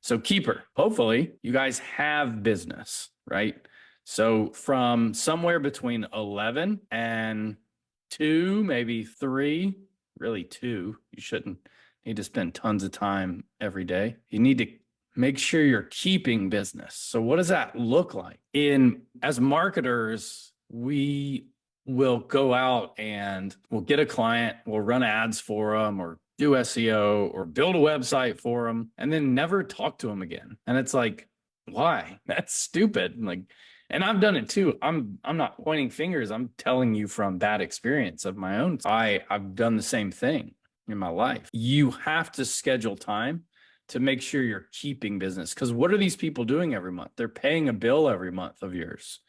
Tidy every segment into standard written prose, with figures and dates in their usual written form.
So keeper, hopefully you guys have business, right? So from somewhere between 11 and 2, maybe 3, really 2, you shouldn't need to spend tons of time every day. You need to make sure you're keeping business. So what does that look like? As marketers, we will go out and we'll get a client, we'll run ads for them or do SEO or build a website for them and then never talk to them again. And it's like, why? That's stupid. And I've done it too. I'm not pointing fingers. I'm telling you from bad experience of my own. I've done the same thing in my life. You have to schedule time to make sure you're keeping business. Because what are these people doing every month? They're paying a bill every month of yours.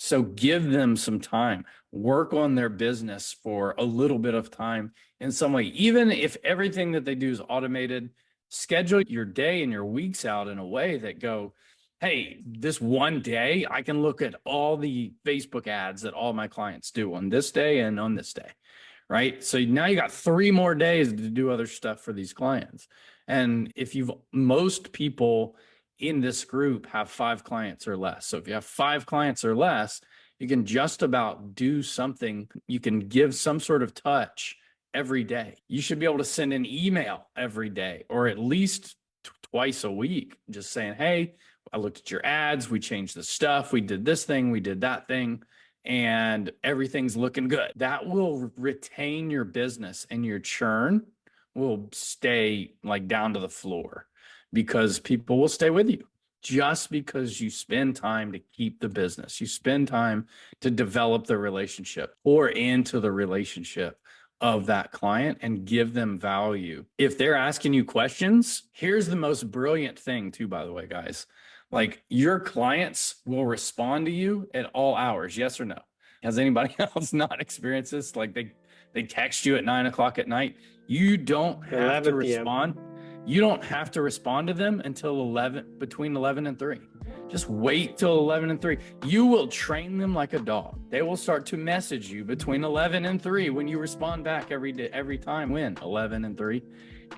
So give them some time, work on their business for a little bit of time in some way. Even if everything that they do is automated, schedule your day and your weeks out in a way that go, hey, this one day I can look at all the Facebook ads that all my clients do on this day and on this day, right? So now you got 3 more days to do other stuff for these clients. And most people in this group have 5 clients or less. So if you have 5 clients or less, you can just about do something. You can give some sort of touch every day. You should be able to send an email every day or at least twice a week, just saying, hey, I looked at your ads. We changed the stuff. We did this thing. We did that thing. And everything's looking good. That will retain your business and your churn will stay like down to the floor because people will stay with you just because you spend time to keep the business. You spend time to develop the relationship or into the relationship of that client and give them value. If they're asking you questions, here's the most brilliant thing too, by the way, guys. Like your clients will respond to you at all hours, yes or no? Has anybody else not experienced this? Like they text you at 9 o'clock at night. You don't have to respond. You don't have to respond to them until between 11 and 3. Just wait till 11 and 3. You will train them like a dog. They will start to message you between 11 and 3 when you respond back every day, every time when 11 and 3.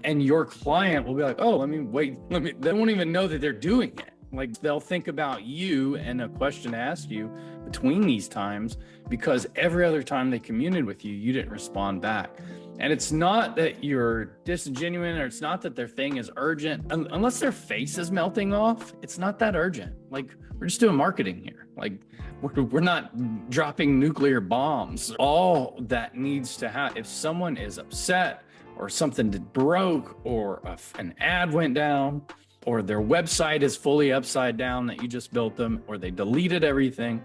And your client will be like, oh, they won't even know that they're doing it. Like they'll think about you and a question to ask you between these times because every other time they communicated with you, you didn't respond back. And it's not that you're disingenuous or it's not that their thing is urgent. Unless their face is melting off, it's not that urgent. Like we're just doing marketing here. Like we're not dropping nuclear bombs. All that needs to happen, if someone is upset or something broke or an ad went down, or their website is fully upside down that you just built them, or they deleted everything,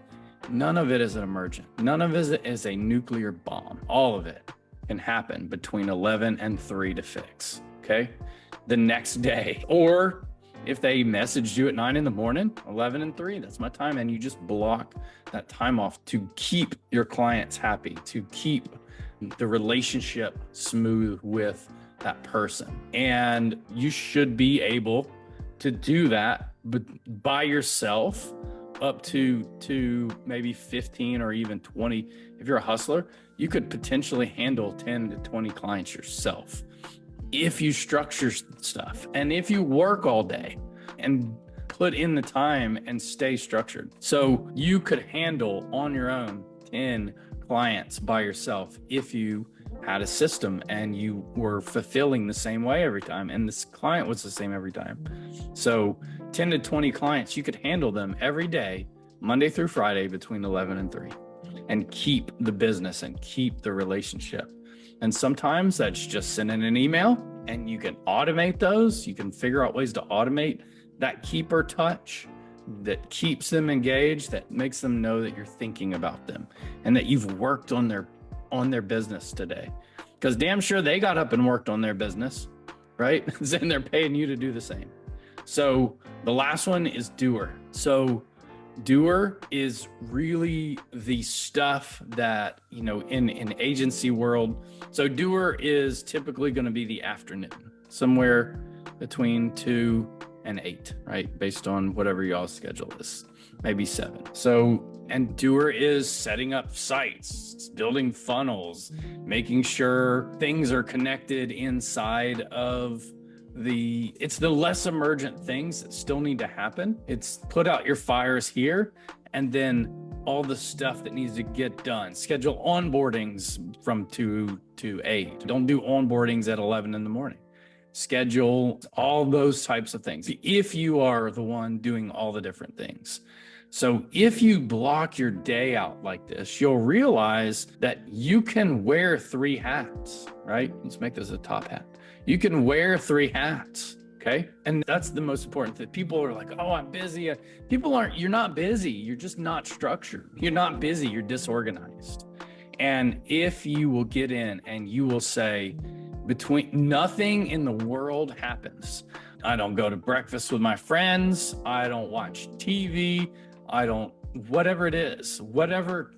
none of it is an emergent. None of it is a nuclear bomb. All of it can happen between 11 and 3 to fix, okay? The next day. Or if they messaged you at 9 in the morning, 11 and 3, that's my time. And you just block that time off to keep your clients happy, to keep the relationship smooth with that person. And you should be able to do that by yourself up to maybe 15 or even 20. If you're a hustler, you could potentially handle 10 to 20 clients yourself if you structure stuff and if you work all day and put in the time and stay structured. So you could handle on your own 10 clients by yourself if you had a system and you were fulfilling the same way every time and this client was the same every time. So 10 to 20 clients, you could handle them every day, Monday through Friday between 11 and 3 and keep the business and keep the relationship. And sometimes that's just sending an email and you can automate those. You can figure out ways to automate that keeper touch that keeps them engaged, that makes them know that you're thinking about them and that you've worked on their business today. Because damn sure they got up and worked on their business, right? And they're paying you to do the same. So the last one is doer. So doer is really the stuff that, in agency world. So doer is typically going to be the afternoon, somewhere between 2 and 8, right? Based on whatever y'all's schedule is, maybe 7. And doer is setting up sites, building funnels, making sure things are connected inside of it's the less emergent things that still need to happen. It's put out your fires here, and then all the stuff that needs to get done. Schedule onboardings from 2 to 8. Don't do onboardings at 11 in the morning. Schedule all those types of things if you are the one doing all the different things. So if you block your day out like this, you'll realize that you can wear 3 hats, right? Let's make this a top hat. You can wear 3 hats, okay? And that's the most important thing. People are like, oh, I'm busy. You're not busy. You're just not structured. You're not busy. You're disorganized. And if you will get in and you will say, nothing in the world happens. I don't go to breakfast with my friends. I don't watch TV. Whatever it is, whatever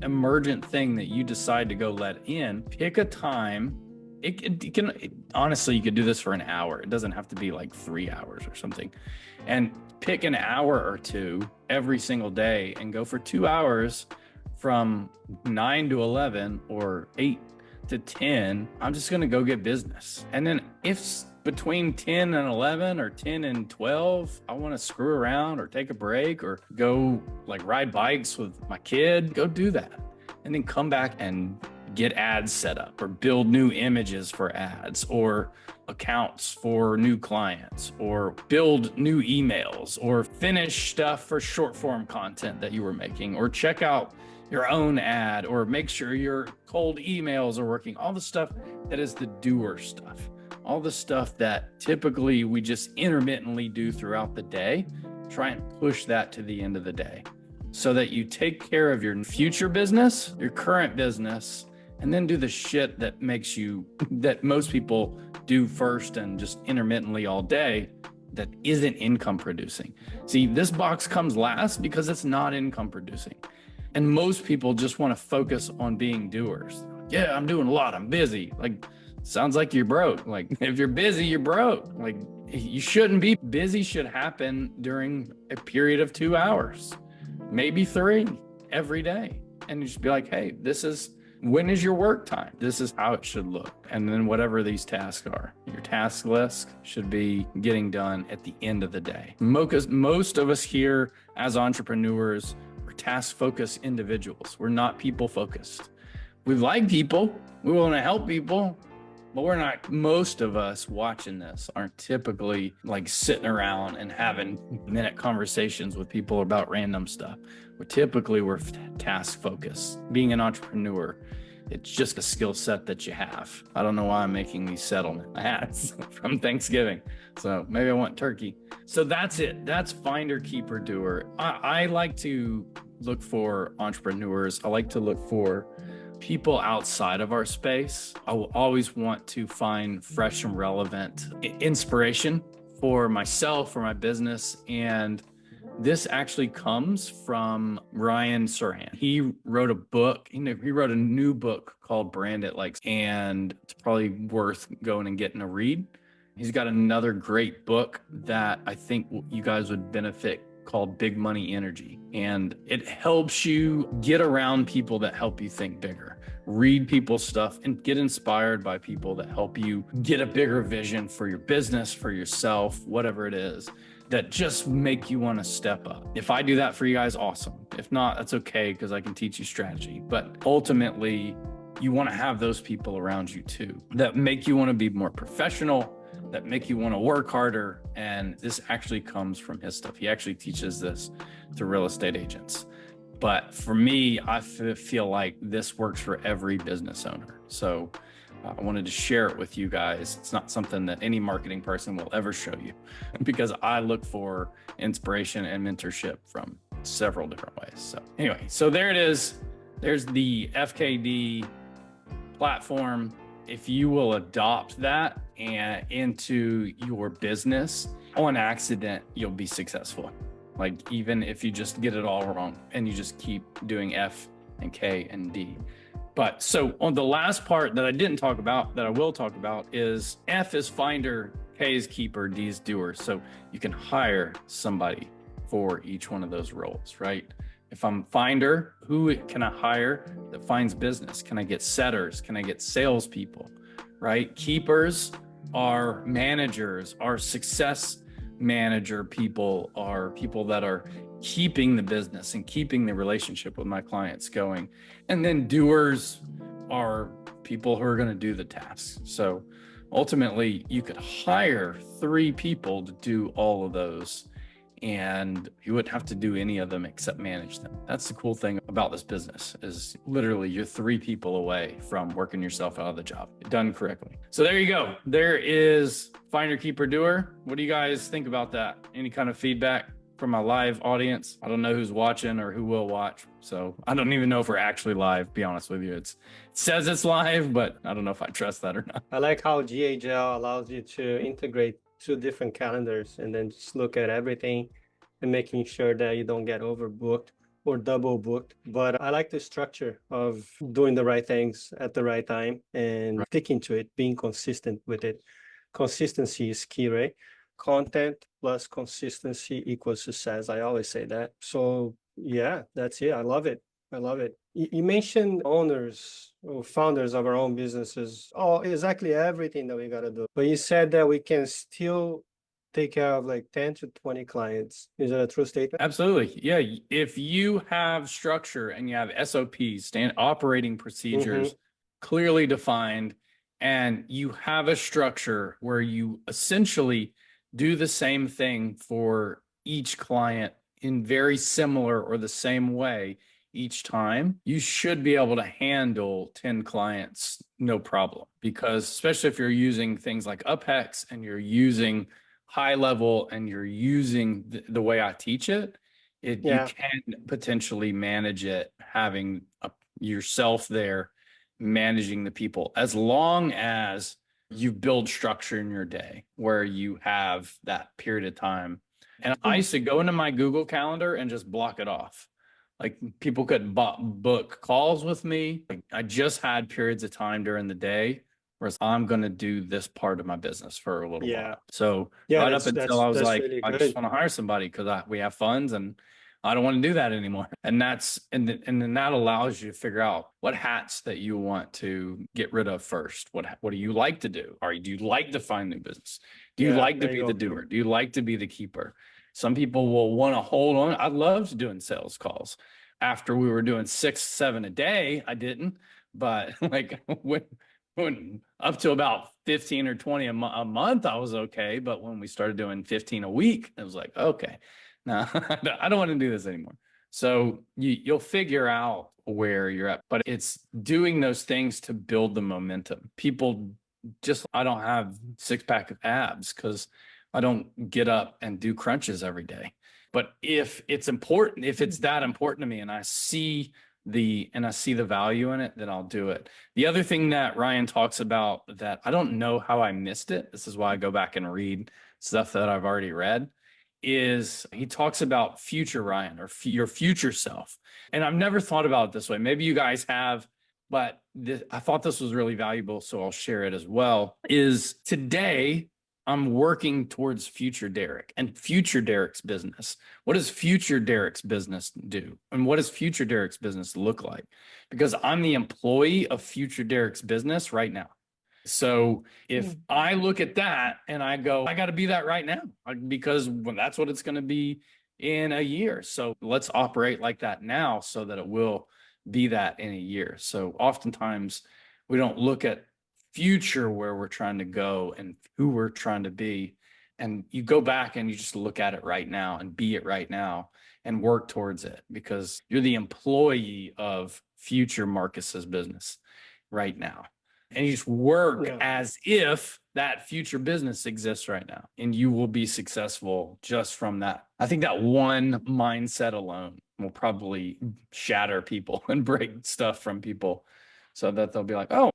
emergent thing that you decide to go let in, pick a time. Honestly, you could do this for an hour. It doesn't have to be like 3 hours or something. And pick an hour or 2 every single day and go for 2 hours from 9 to 11 or 8 to 10. I'm just going to go get business. And then if between 10 and 11 or 10 and 12, I want to screw around or take a break or go like ride bikes with my kid, go do that. And then come back and get ads set up or build new images for ads or accounts for new clients or build new emails or finish stuff for short form content that you were making or check out your own ad or make sure your cold emails are working. All the stuff that is the doer stuff. All the stuff that typically we just intermittently do throughout the day, try and push that to the end of the day so that you take care of your future business, your current business, and then do the shit that that most people do first and just intermittently all day that isn't income producing. See, this box comes last because it's not income producing. And most people just want to focus on being doers. Yeah, I'm doing a lot. I'm busy. Like, sounds like you're broke. Like, if you're busy, you're broke. Like, you shouldn't be. Busy should happen during a period of 2 hours, maybe 3 every day. And you just be like, hey, when is your work time? This is how it should look. And then whatever these tasks are, your task list should be getting done at the end of the day. Most of us here as entrepreneurs, task-focused individuals. We're not people-focused. We like people. We want to help people, but we're not. Most of us watching this aren't typically like sitting around and having minute conversations with people about random stuff. We're task-focused. Being an entrepreneur, it's just a skill set that you have. I don't know why I'm making these settlement hats from Thanksgiving. So maybe I want turkey. So that's it. That's finder, keeper, doer. I like to look for entrepreneurs. I like to look for people outside of our space. I will always want to find fresh and relevant inspiration for myself, for my business. And this actually comes from Ryan Serhant. He wrote a book. He wrote a new book called Brand It Like, and it's probably worth going and getting a read. He's got another great book that I think you guys would benefit called Big Money Energy. And it helps you get around people that help you think bigger, read people's stuff, and get inspired by people that help you get a bigger vision for your business, for yourself, whatever it is, that just make you want to step up. If I do that for you guys, awesome. If not, that's okay, because I can teach you strategy. But ultimately, you want to have those people around you too, that make you want to be more professional, that make you want to work harder. And this actually comes from his stuff. He actually teaches this to real estate agents. But for me, I feel like this works for every business owner. So I wanted to share it with you guys. It's not something that any marketing person will ever show you, because I look for inspiration and mentorship from several different ways. So anyway, so there it is. There's the FKD platform. If you will adopt that and into your business on accident, you'll be successful. Like, even if you just get it all wrong and you just keep doing F and K and D. But so on the last part that I didn't talk about, that I will talk about, is F is finder, K is keeper, D is doer. So you can hire somebody for each one of those roles, right? If I'm finder, who can I hire that finds business? Can I get setters? Can I get salespeople, right? Keepers, Our managers, our success manager people are people that are keeping the business and keeping the relationship with my clients going. And then doers are people who are going to do the tasks. So ultimately, you could hire 3 people to do all of those, and you wouldn't have to do any of them except manage them. That's the cool thing about this business, is literally you're 3 people away from working yourself out of the job, done correctly. So there you go. There is Finder, Keeper, Doer. What do you guys think about that? Any kind of feedback from my live audience? I don't know who's watching or who will watch, so I don't even know if we're actually live, be honest with you. It says it's live, but I don't know if I trust that or not. I like how GHL allows you to integrate 2 different calendars and then just look at everything and making sure that you don't get overbooked or double booked. But I like the structure of doing the right things at the right time and sticking to it, being consistent with it. Consistency is key, right? Content plus consistency equals success. I always say that. So yeah, that's it. I love it. I love it. You mentioned owners or founders of our own businesses. Oh, exactly everything that we got to do. But you said that we can still take care of like 10 to 20 clients. Is that a true statement? Absolutely. Yeah. If you have structure and you have SOPs, operating procedures clearly defined, and you have a structure where you essentially do the same thing for each client in very similar or the same way each time, you should be able to handle 10 clients no problem. Because especially if you're using things like UpHex and you're using high level and you're using the way I teach it, you can potentially manage it having yourself there managing the people, as long as you build structure in your day where you have that period of time. And I used to go into my Google Calendar and just block it off. Like, people could book calls with me. Like, I just had periods of time during the day where I'm going to do this part of my business for a little while. So right up until I was like, really I just want to hire somebody because we have funds and I don't want to do that anymore. And then that allows you to figure out what hats that you want to get rid of first. What do you like to do? Do you like to find new business? Do you like to be the doer? Do you like to be the keeper? Some people will want to hold on. I loved doing sales calls. After we were doing 6, 7 a day, I didn't. But like when up to about 15 or 20 a month, I was okay. But when we started doing 15 a week, it was like, okay, no, I don't want to do this anymore. So you'll figure out where you're at, but it's doing those things to build the momentum. People I don't have 6-pack of abs because I don't get up and do crunches every day. But if it's important, if it's that important to me and I see the value in it, then I'll do it. The other thing that Ryan talks about that I don't know how I missed it, this is why I go back and read stuff that I've already read, is he talks about future Ryan, or your future self. And I've never thought about it this way. Maybe you guys have, but I thought this was really valuable, so I'll share it as well. Is today I'm working towards future Derek and future Derek's business. What does future Derek's business do? And what does future Derek's business look like? Because I'm the employee of future Derek's business right now. So if I look at that and I go, I got to be that right now, because that's what it's going to be in a year. So let's operate like that now so that it will be that in a year. So oftentimes we don't look at future where we're trying to go and who we're trying to be. And you go back and you just look at it right now and be it right now and work towards it, because you're the employee of future Marcus's business right now. And you just work as if that future business exists right now, and you will be successful just from that. I think that one mindset alone will probably shatter people and break stuff from people, so that they'll be like, oh,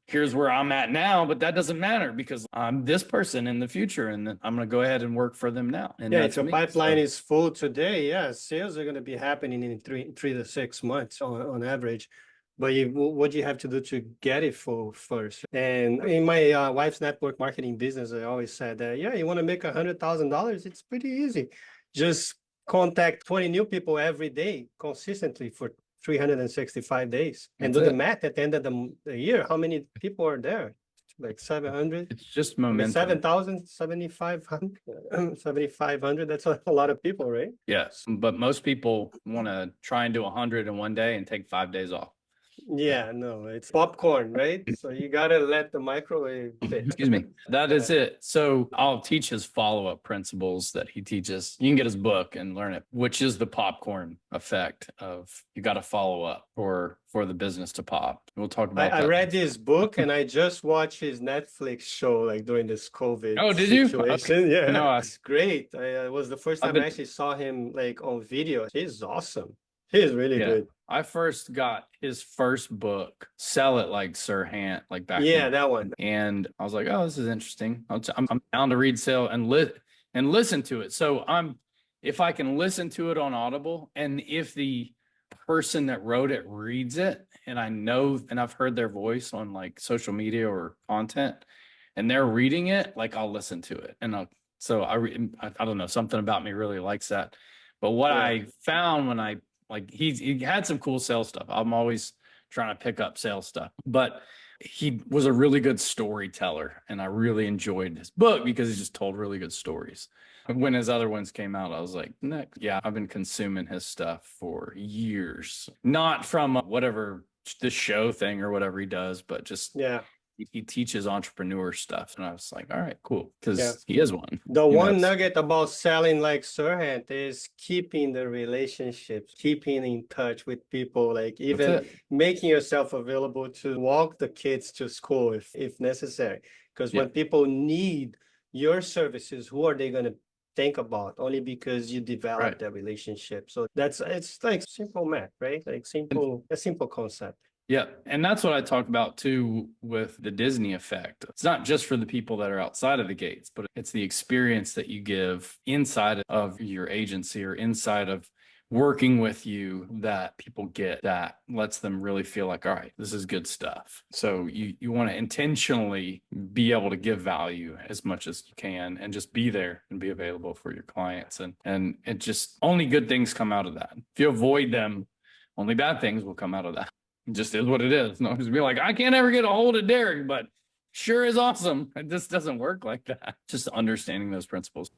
here's where I'm at now, but that doesn't matter because I'm this person in the future, and then I'm going to go ahead and work for them now. And if your pipeline is full today, sales are going to be happening in 3 to 6 months on average. But what do you have to do to get it full first? And in my wife's network marketing business, I always said that, you want to make $100,000, it's pretty easy. Just contact 20 new people every day consistently for 365 days and do the math at the end of the year. How many people are there? like 700. It's just I mean, momentum. 7,000, 7,500, 7,500. That's a lot of people, right? Yes. But most people want to try and do 100 in one day and take 5 days off. Yeah, no, it's popcorn, right? So you gotta let the microwave fit. Excuse me. That is it. So I'll teach his follow-up principles that he teaches. You can get his book and learn it, which is the popcorn effect of you got to follow up for the business to pop. We'll talk about I that. read his book and I just watched his Netflix show like during this COVID Oh, did you? situation. Okay. Yeah, No, it's great. It was the first I've time been- I actually saw him like on video. He's awesome. He's really yeah. good. I first got his first book, Sell It Like Sir Hant, like back Yeah, in, that one. and I was like, oh, this is interesting. I'm down to read Sell and listen to it. So if I can listen to it on Audible, and if the person that wrote it reads it, and I know, and I've heard their voice on like social media or content, and they're reading it, like I'll listen to it, and I don't know, something about me really likes that. But what Yeah. I found when I like he had some cool sales stuff. I'm always trying to pick up sales stuff, but he was a really good storyteller, and I really enjoyed his book because he just told really good stories. When his other ones came out, I was like, yeah, I've been consuming his stuff for years, not from whatever the show thing or whatever he does, but just Yeah. he teaches entrepreneur stuff. And I was like, all right, cool. Because Yeah. he is one. The You know, one it's- nugget about selling like Sirhan is keeping the relationships, keeping in touch with people, like even it. making yourself available to walk the kids to school if necessary. Because when Yeah. people need your services, who are they going to think about? Only because you develop Right. that relationship. So it's like simple math, right? Like a simple concept. Yeah. And that's what I talk about too with the Disney effect. It's not just for the people that are outside of the gates, but it's the experience that you give inside of your agency or inside of working with you that people get, that lets them really feel like, all right, this is good stuff. So you want to intentionally be able to give value as much as you can and just be there and be available for your clients. And it just only good things come out of that. If you avoid them, only bad things will come out of that. It just is what it is. No, just be like, I can't ever get a hold of Derek, but sure is awesome. It just doesn't work like that. Just understanding those principles.